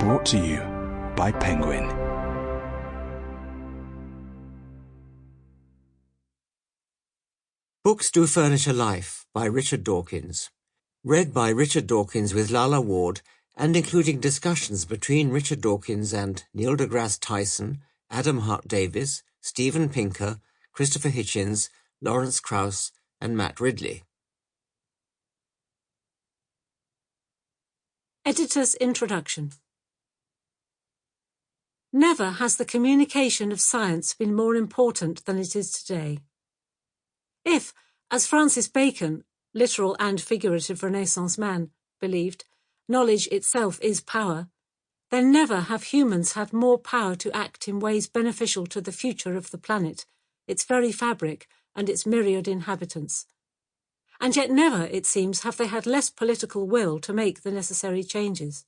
Brought to you by Penguin. Books Do Furnish a Life by Richard Dawkins. Read by Richard Dawkins with Lalla Ward and including discussions between Richard Dawkins and Neil DeGrasse Tyson, Adam Hart-Davis, Steven Pinker, Christopher Hitchens, Lawrence Krauss and Matt Ridley. Editor's Introduction. Never has the communication of science been more important than it is today. If, as Francis Bacon, literal and figurative Renaissance man, believed, knowledge itself is power, then never have humans had more power to act in ways beneficial to the future of the planet, its very fabric, and its myriad inhabitants. And yet never, it seems, have they had less political will to make the necessary changes.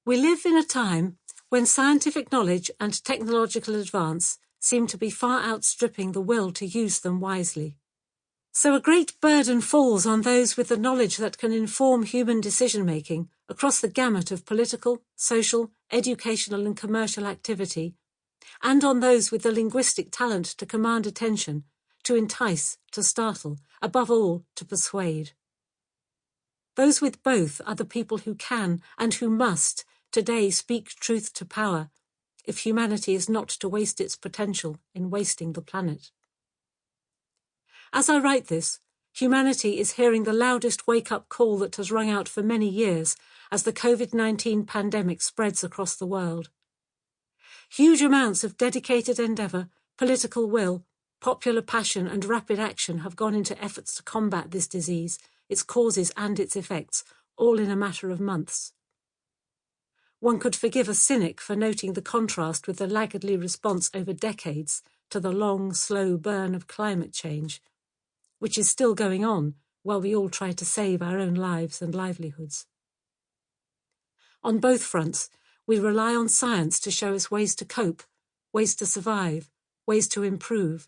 We live in a time when scientific knowledge and technological advance seem to be far outstripping the will to use them wisely. So a great burden falls on those with the knowledge that can inform human decision-making across the gamut of political, social, educational and commercial activity, and on those with the linguistic talent to command attention, to entice, to startle, above all, to persuade. Those with both are the people who can and who must today speak truth to power, if humanity is not to waste its potential in wasting the planet. As I write this, humanity is hearing the loudest wake-up call that has rung out for many years as the COVID-19 pandemic spreads across the world. Huge amounts of dedicated endeavour, political will, popular passion and rapid action have gone into efforts to combat this disease, its causes and its effects, all in a matter of months. One could forgive a cynic for noting the contrast with the laggardly response over decades to the long, slow burn of climate change, which is still going on while we all try to save our own lives and livelihoods. On both fronts, we rely on science to show us ways to cope, ways to survive, ways to improve.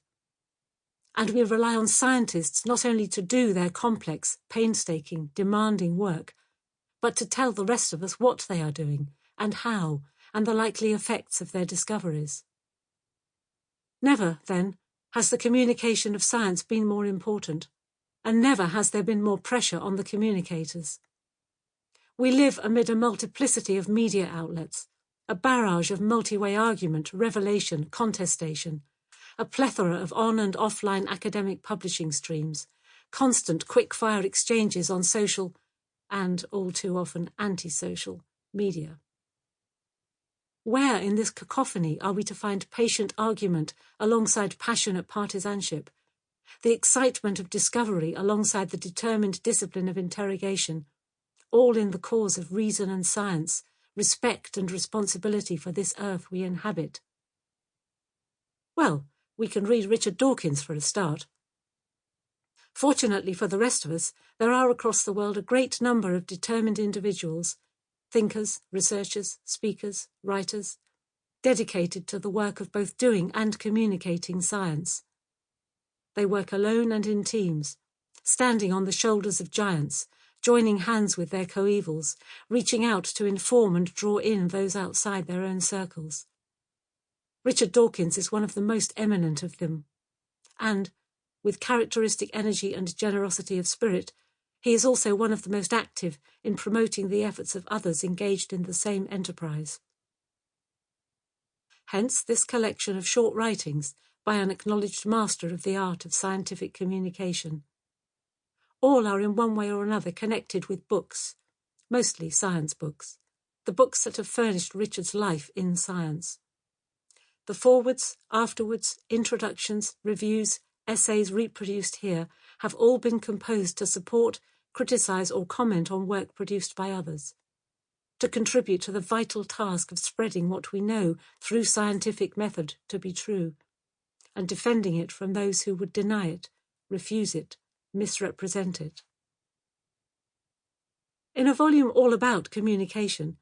And we rely on scientists not only to do their complex, painstaking, demanding work, but to tell the rest of us what they are doing and how, and the likely effects of their discoveries. Never, then, has the communication of science been more important, and never has there been more pressure on the communicators. We live amid a multiplicity of media outlets, a barrage of multi-way argument, revelation, contestation, a plethora of on- and offline academic publishing streams, constant quick-fire exchanges on social and, all too often, antisocial media. Where in this cacophony are we to find patient argument alongside passionate partisanship, the excitement of discovery alongside the determined discipline of interrogation, all in the cause of reason and science, respect and responsibility for this earth we inhabit? Well, we can read Richard Dawkins for a start. Fortunately for the rest of us, there are across the world a great number of determined individuals, thinkers, researchers, speakers, writers, dedicated to the work of both doing and communicating science. They work alone and in teams, standing on the shoulders of giants, joining hands with their coevals, reaching out to inform and draw in those outside their own circles. Richard Dawkins is one of the most eminent of them, and, with characteristic energy and generosity of spirit, he is also one of the most active in promoting the efforts of others engaged in the same enterprise. Hence this collection of short writings by an acknowledged master of the art of scientific communication. All are in one way or another connected with books, mostly science books, the books that have furnished Richard's life in science. The forewords, afterwards, introductions, reviews, essays reproduced here have all been composed to support, criticise or comment on work produced by others, to contribute to the vital task of spreading what we know through scientific method to be true, and defending it from those who would deny it, refuse it, misrepresent it. In a volume all about communication,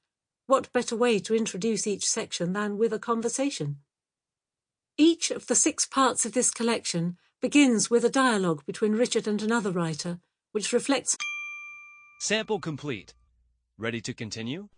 what better way to introduce each section than with a conversation? Each of the 6 parts of this collection begins with a dialogue between Richard and another writer, which reflects... Sample complete. Ready to continue?